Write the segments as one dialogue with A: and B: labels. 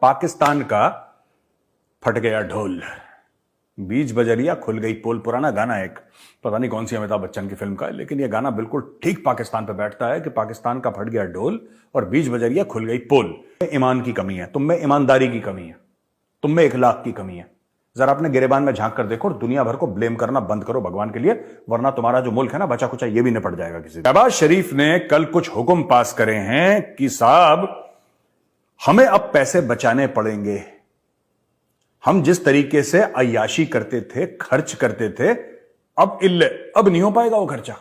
A: पाकिस्तान का फट गया ढोल, बीच बजरिया खुल गई पोल। पुराना गाना, एक पता नहीं कौन सी अमिताभ बच्चन की फिल्म का है, लेकिन यह गाना बिल्कुल ठीक पाकिस्तान पे बैठता है कि पाकिस्तान का फट गया ढोल और बीच बजरिया खुल गई पोल। ईमान की कमी है, तुम में ईमानदारी की कमी है, तुम में इखलाक की कमी है। जरा अपने गिरेबान में झांक कर देखो और दुनिया भर को ब्लेम करना बंद करो भगवान के लिए, वरना तुम्हारा जो मुल्क है ना, बचा कुचा ये भी निपट जाएगा किसी। शहबाज शरीफ ने कल कुछ हुक्म पास करे हैं कि साहब हमें अब पैसे बचाने पड़ेंगे। हम जिस तरीके से अय्याशी करते थे, खर्च करते थे, अब नहीं हो पाएगा वो खर्चा।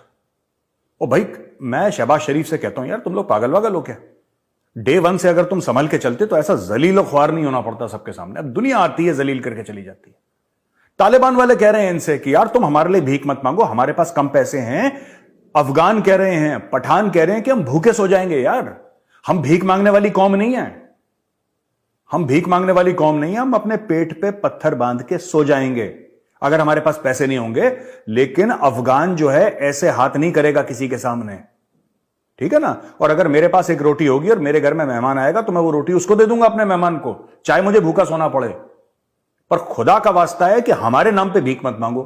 A: ओ भाई, मैं शहबाज शरीफ से कहता हूं यार, तुम लोग पागल वागल हो क्या? डे वन से अगर तुम संभल के चलते तो ऐसा जलील और ख्वार नहीं होना पड़ता सबके सामने। अब दुनिया आती है, जलील करके चली जाती है। तालिबान वाले कह रहे हैं इनसे कि यार तुम हमारे लिए भीख मत मांगो, हमारे पास कम पैसे हैं। अफगान कह रहे हैं, पठान कह रहे हैं कि हम भूखे सो जाएंगे। यार हम भीख मांगने वाली कौम नहीं है, हम भीख मांगने वाली कौम नहीं है। हम अपने पेट पे पत्थर बांध के सो जाएंगे अगर हमारे पास पैसे नहीं होंगे। लेकिन अफगान जो है ऐसे हाथ नहीं करेगा किसी के सामने, ठीक है ना। और अगर मेरे पास एक रोटी होगी और मेरे घर में मेहमान आएगा तो मैं वो रोटी उसको दे दूंगा, अपने मेहमान को, चाहे मुझे भूखा सोना पड़े। पर खुदा का वास्ता है कि हमारे नाम पे भीख मत मांगो।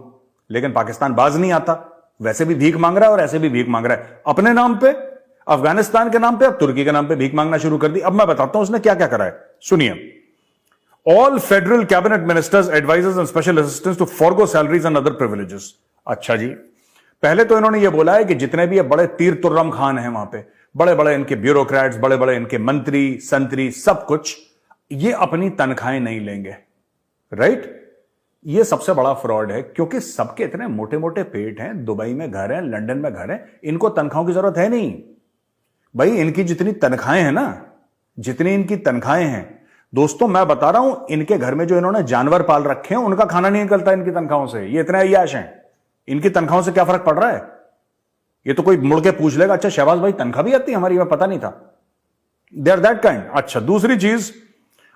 A: लेकिन पाकिस्तान बाज नहीं आता, वैसे भी भीख मांग रहा है और ऐसे भी भीख मांग रहा है अपने नाम पे, अफगानिस्तान के नाम पे, अब तुर्की के नाम पे भीख मांगना शुरू कर दी। अब मैं बताता हूं उसने क्या क्या करा है, सुनिए। All federal cabinet ministers, advisers and special assistants to forgo salaries and other privileges. अच्छा जी, पहले तो इन्होंने ये बोला है कि जितने भी ये बड़े तीर तुर्रम खान हैं वहां पे, बड़े बड़े इनके ब्यूरोक्रेट्स, बड़े बड़े इनके मंत्री संतरी, सब कुछ, ये अपनी तनख्वाहें नहीं लेंगे। राइट? ये सबसे बड़ा फ्रॉड है, क्योंकि सबके इतने मोटे मोटे पेट हैं, दुबई में घर है, लंदन में घर है, इनको तनख्वाहों की जरूरत है नहीं भाई। इनकी जितनी तनख्वाहें हैं ना, जितनी इनकी तनख्वाहें हैं, दोस्तों मैं बता रहा हूं, इनके घर में जो इन्होंने जानवर पाल रखे हैं उनका खाना नहीं निकलता इनकी तनख्वाहों से। ये इतने अय्याश हैं, इनकी तनख्वाहों से क्या फर्क पड़ रहा है? ये तो कोई मुड़ के पूछ लेगा, अच्छा शहबाज भाई तनख्वाह भी आती है हमारी, मैं पता नहीं था। They are that kind. अच्छा, दूसरी चीज,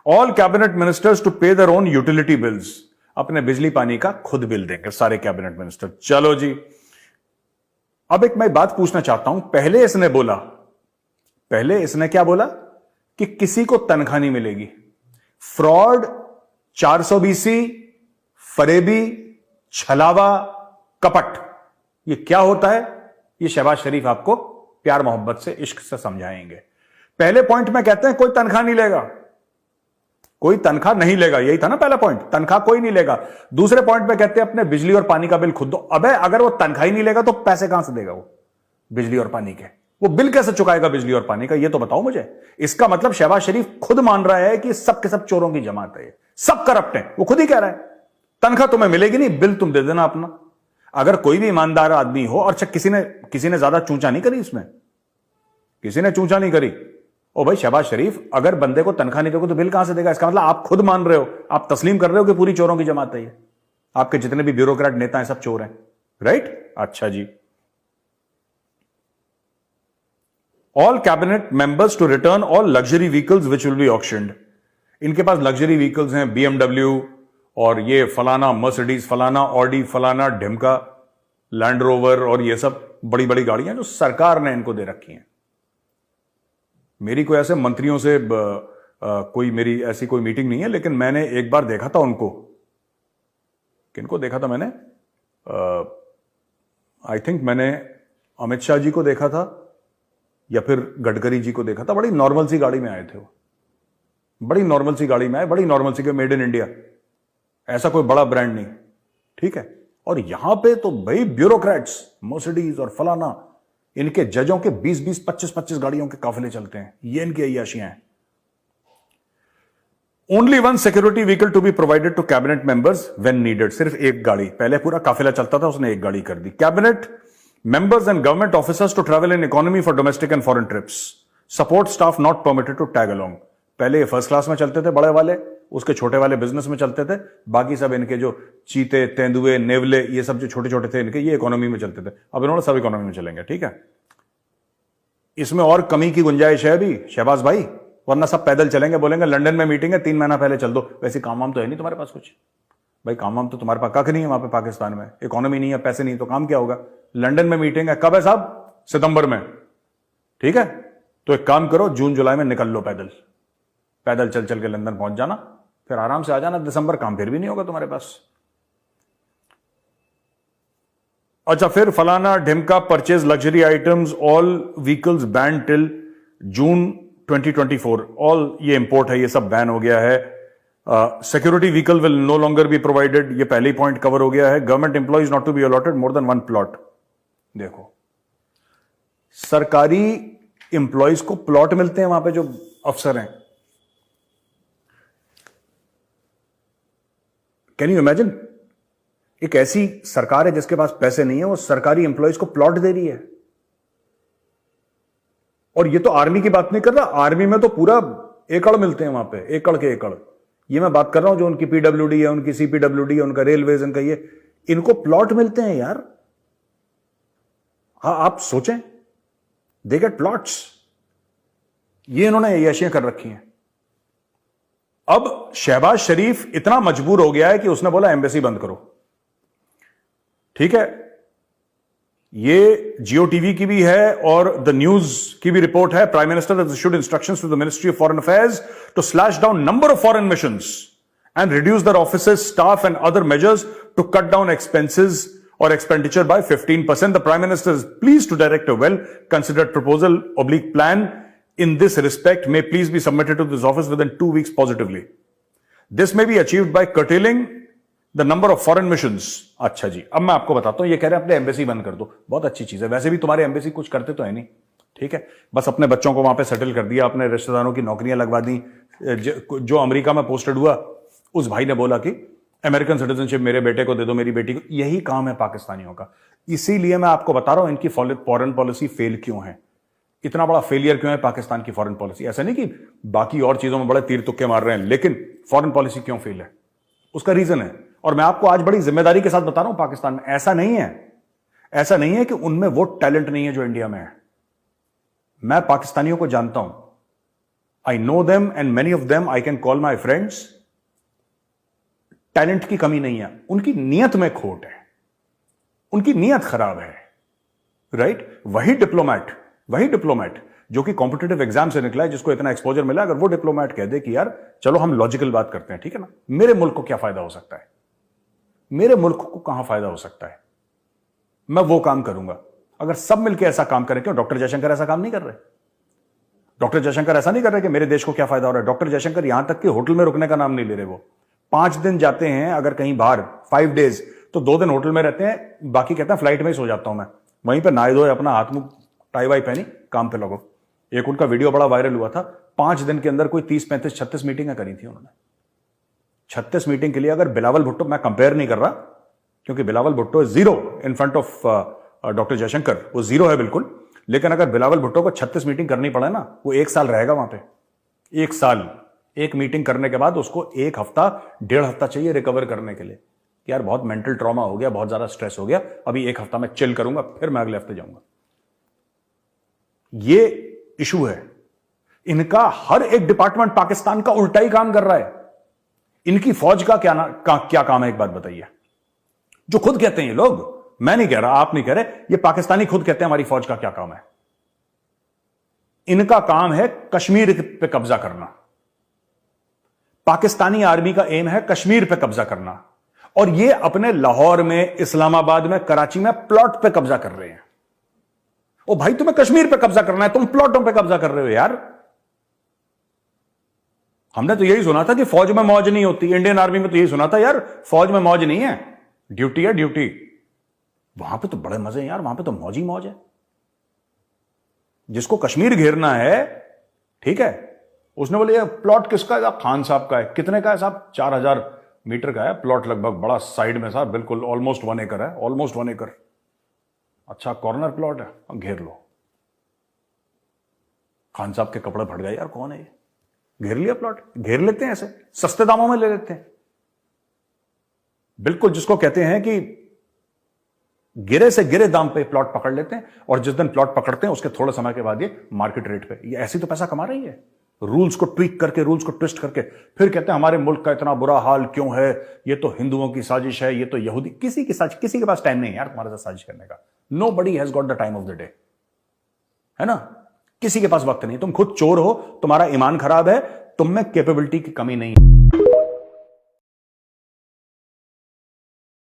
A: all cabinet ministers to pay their own utility bills. अपने बिजली पानी का खुद बिल देंगे सारे कैबिनेट मिनिस्टर। चलो जी, अब एक मैं बात पूछना चाहता हूं। पहले इसने क्या बोला कि किसी को तनख्वाह नहीं मिलेगी। फ्रॉड, 420, फरेबी, छलावा, कपट, ये क्या होता है, ये शहबाज शरीफ आपको प्यार मोहब्बत से, इश्क से समझाएंगे। पहले पॉइंट में कहते हैं कोई तनख्वाह नहीं लेगा, कोई तनख्वाह नहीं लेगा, यही था ना पहला पॉइंट, तनख्वाह कोई नहीं लेगा। दूसरे पॉइंट में कहते हैं अपने बिजली और पानी का बिल खुद दो। अबे अगर वो तनख्वाह ही नहीं लेगा तो पैसे कहां से देगा वो बिजली और पानी के? वो बिल कैसे चुकाएगा बिजली और पानी का, ये तो बताओ मुझे। इसका मतलब शहबाज शरीफ खुद मान रहा है कि सब के सब चोरों की जमात है, सब करप्ट है, वो खुद ही कह रहा है। तनख्वाह तुम्हें मिलेगी नहीं, बिल तुम दे देना अपना। अगर कोई भी ईमानदार आदमी हो, और अच्छा किसी ने ज्यादा चूंचा नहीं करी इसमें, किसी ने चूंचा नहीं करी। ओ भाई शहबाज शरीफ, अगर बंदे को तनख्वाह नहीं दोगे तो बिल कहां से देगा? इसका मतलब आप खुद मान रहे हो, आप तस्लीम कर रहे हो कि पूरी चोरों की जमात है ये, आपके जितने भी ब्यूरोक्रेट नेता हैं सब चोर हैं। राइट? अच्छा जी। All cabinet members to return all luxury vehicles which will be auctioned. इनके पास लग्जरी व्हीकल्स हैं, BMW और ये फलाना मर्सिडीज, फलाना ऑडी, फलाना ढिमका, लैंड रोवर, और ये सब बड़ी बड़ी गाड़ियां जो सरकार ने इनको दे रखी हैं। मेरी कोई ऐसे मंत्रियों से कोई मेरी ऐसी कोई मीटिंग नहीं है, लेकिन मैंने एक बार देखा था उनको। किनको देखा था मैंने? आई थिंक मैंने अमित शाह जी को देखा था या फिर गडकरी जी को देखा था। बड़ी नॉर्मल सी गाड़ी में आए थे वो, बड़ी नॉर्मल सी गाड़ी में आए, बड़ी नॉर्मल सी, मेड इन इंडिया, ऐसा कोई बड़ा ब्रांड नहीं, ठीक है। और यहां पे तो भाई ब्यूरोक्रेट्स, मर्सिडीज और फलाना, इनके जजों के 20-20, 25-25 गाड़ियों के काफिले चलते हैं। ये इनकी अय्याशियां हैं। Only one security vehicle to be provided to cabinet members when needed. सिर्फ एक गाड़ी, पहले पूरा काफिला चलता था, उसने एक गाड़ी कर दी। Cabinet members and government officers to travel in economy for domestic and foreign trips. Support staff not permitted to tag along. पहले ये फर्स्ट क्लास में चलते थे बड़े वाले, उसके छोटे वाले बिजनेस में चलते थे, बाकी सब इनके जो चीते, तेंदुए, नेवले, ये सब जो छोटे छोटे थे इनके, ये इकोनॉमी में चलते थे। अब इन्होंने सब इकोनॉमी में चलेंगे, ठीक है। इसमें और कमी की गुंजाइश है भी शहबाज भाई, वरना सब पैदल चलेंगे, बोलेंगे लंदन में मीटिंग है 3 महीना पहले चल दो। वैसे काम वाम तो है नहीं तुम्हारे पास कुछ भाई, काम वाम तो तुम्हारे पास कख नहीं है वहां पे पाकिस्तान में, इकोनॉमी नहीं है, पैसे नहीं, तो काम क्या होगा? लंदन में मीटिंग है, कब है साहब? सितंबर में, ठीक है। तो एक काम करो, जून जुलाई में निकल लो पैदल, पैदल चल चल के लंदन पहुंच जाना, फिर आराम से आ जाना, दिसंबर काम फिर भी नहीं होगा तुम्हारे पास। अच्छा, फिर फलाना ढिमका purchase luxury items, all vehicles ban till June 2024, all ये इंपोर्ट है, ये सब बैन हो गया है। Security vehicle will no longer be provided, ये पहले ही पॉइंट कवर हो गया है। Government employees not to be allotted more than 1 plot. देखो, सरकारी एम्प्लॉइज को प्लॉट मिलते हैं वहां पे जो अफसर हैं। कैन यू इमेजिन, एक ऐसी सरकार है जिसके पास पैसे नहीं है, वो सरकारी एम्प्लॉइज को प्लॉट दे रही है। और ये तो आर्मी की बात नहीं कर रहा, आर्मी में तो पूरा एकड़ मिलते हैं वहां पे, एकड़ के एकड़। ये मैं बात कर रहा हूं जो उनकी पीडब्ल्यूडी है, उनकी सीपीडब्ल्यूडी है, उनका रेलवेज, इनका ये, इनको प्लॉट मिलते हैं यार। हाँ, आप सोचें, दे गेट प्लॉट्स। ये इन्होंने ऐशियां कर रखी हैं। अब शहबाज शरीफ इतना मजबूर हो गया है कि उसने बोला एम्बेसी बंद करो। ठीक है, ये जियो टीवी की भी है और द न्यूज की भी रिपोर्ट है। Prime minister has issued instructions to the ministry of foreign affairs to slash down number of foreign missions and reduce their offices, staff and other measures to cut down expenses or expenditure by 15%. The Prime Minister is pleased to direct a well-considered proposal/plan in this respect may please be submitted to this office within 2 weeks positively. This may be achieved by curtailing the number of foreign missions. अच्छा जी, अब मैं आपको बताता हूं, ये कह रहे हैं अपने एम्बेसी बंद कर दो। बहुत अच्छी चीज है, वैसे भी तुम्हारे एम्बेसी कुछ करते तो है नहीं, ठीक है, बस अपने बच्चों को वहां पे सेटल कर दिया, अपने रिश्तेदारों की नौकरियां लगवा दी। जो अमेरिका में पोस्टेड हुआ, उस भाई ने बोला कि अमेरिकन सिटीजनशिप मेरे बेटे को दे दो, मेरी बेटी को। यही काम है पाकिस्तानियों का। इसीलिए मैं आपको बता रहा हूं इनकी फॉरेन पॉलिसी फेल क्यों है, इतना बड़ा फेलियर क्यों है पाकिस्तान की फॉरेन पॉलिसी। ऐसा नहीं कि बाकी और चीजों में बड़े तीर तुक्के मार रहे हैं, लेकिन फॉरेन पॉलिसी क्यों फेल है, उसका रीजन है। और मैं आपको आज बड़ी जिम्मेदारी के साथ बता रहा हूं, पाकिस्तान में ऐसा नहीं है कि उनमें वो टैलेंट नहीं है जो इंडिया में है। मैं पाकिस्तानियों को जानता हूं, I know them and many of them I can call my friends. Talent की कमी नहीं है, उनकी नीयत में खोट है, उनकी नीयत खराब है, राइट। वही डिप्लोमैट जो कि कॉम्पिटिटिव एग्जाम से निकला है, जिसको इतना एक्सपोजर मिला, अगर वो डिप्लोमैट कह दे कि यार चलो हम लॉजिकल बात करते हैं, ठीक है ना, मेरे मुल्क को क्या फायदा हो सकता है, मेरे मुल्क को कहां फायदा हो सकता है, मैं वो काम करूंगा। अगर सब मिलकर ऐसा काम करें, क्यों डॉक्टर जयशंकर ऐसा काम नहीं कर रहे? डॉक्टर जयशंकर ऐसा नहीं कर रहे कि मेरे देश को क्या फायदा हो रहा है। डॉक्टर जयशंकर यहां तक कि होटल में रुकने का नाम नहीं ले रहे। वो 5 दिन जाते हैं अगर कहीं बाहर, 5 डेज, तो 2 दिन होटल में रहते हैं, बाकी कहते हैं फ्लाइट में ही सो जाता हूं मैं, वहीं पे नहाए धोए अपना हाथ मुंह टाई वाई पहनी काम पे लगो। एक उनका वीडियो बड़ा वायरल हुआ था, 5 दिन के अंदर कोई 30, 35, 36 मीटिंगें करी थी उन्होंने। 36 मीटिंग के लिए अगर बिलावल भुट्टो, मैं कंपेयर नहीं कर रहा क्योंकि Bilawal Bhutto zero in front of doctor Jaishankar, वो जीरो है बिल्कुल, लेकिन अगर बिलावल भुट्टो को 36 मीटिंग करनी पड़े ना, वो 1 साल रहेगा वहां पे। 1 साल, एक मीटिंग करने के बाद उसको 1 हफ्ता 1.5 हफ्ता चाहिए रिकवर करने के लिए। यार बहुत मेंटल ट्रॉमा हो गया, बहुत ज्यादा स्ट्रेस हो गया, अभी 1 हफ्ता मैं चिल करूंगा, फिर मैं अगले हफ्ते जाऊंगा। ये इशू है इनका। हर एक डिपार्टमेंट पाकिस्तान का उल्टा ही काम कर रहा है। इनकी फौज का क्या काम है, एक बात बताइए। जो खुद कहते हैं ये लोग, मैं नहीं कह रहा, आप नहीं कह रहे, ये पाकिस्तानी खुद कहते हैं हमारी फौज का क्या काम है। इनका काम है कश्मीर पे कब्जा करना। पाकिस्तानी आर्मी का एम है कश्मीर पे कब्जा करना, और ये अपने लाहौर में, इस्लामाबाद में, कराची में प्लॉट पे कब्जा कर रहे हैं। ओ भाई, तुम्हें कश्मीर पे कब्जा करना है, तुम प्लॉटों पे कब्जा कर रहे हो यार। हमने तो यही सुना था कि फौज में मौज नहीं होती, इंडियन आर्मी में तो यही सुना था यार, फौज में मौज नहीं है, ड्यूटी है ड्यूटी। वहां पे तो बड़े मजे हैं यार, वहां पे तो मौज ही मौज है। जिसको कश्मीर घेरना है, ठीक है, उसने बोले ये प्लॉट किसका है? खान साहब का है। कितने का है साहब? 4000 मीटर का है प्लॉट, लगभग, बड़ा साइड में साहब, बिल्कुल ऑलमोस्ट 1 एकड़ है, ऑलमोस्ट 1 एकड़। अच्छा कॉर्नर प्लॉट है, घेर लो। खान साहब के कपड़े फट गए यार, कौन है ये? घेर लिया प्लॉट, घेर लेते हैं, ऐसे सस्ते दामों में ले लेते हैं। बिल्कुल जिसको कहते हैं कि गिरे से गिरे दाम पे प्लॉट पकड़ लेते हैं, और जिस दिन प्लॉट पकड़ते हैं उसके थोड़े समय के बाद ये मार्केट रेट पे, ये ऐसी तो पैसा कमा रही है। रूल्स को ट्वीक करके, रूल्स को ट्विस्ट करके, फिर कहते हैं हमारे मुल्क का इतना बुरा हाल क्यों है, ये तो हिंदुओं की साजिश है, ये तो यहूदी। किसी की साजिश, किसी के पास टाइम नहीं है यार तुम्हारे साथ साजिश करने का। Nobody has got the time of the day, है ना, किसी के पास वक्त नहीं। तुम खुद चोर हो, तुम्हारा ईमान खराब है, तुम में कैपेबिलिटी की कमी नहीं है।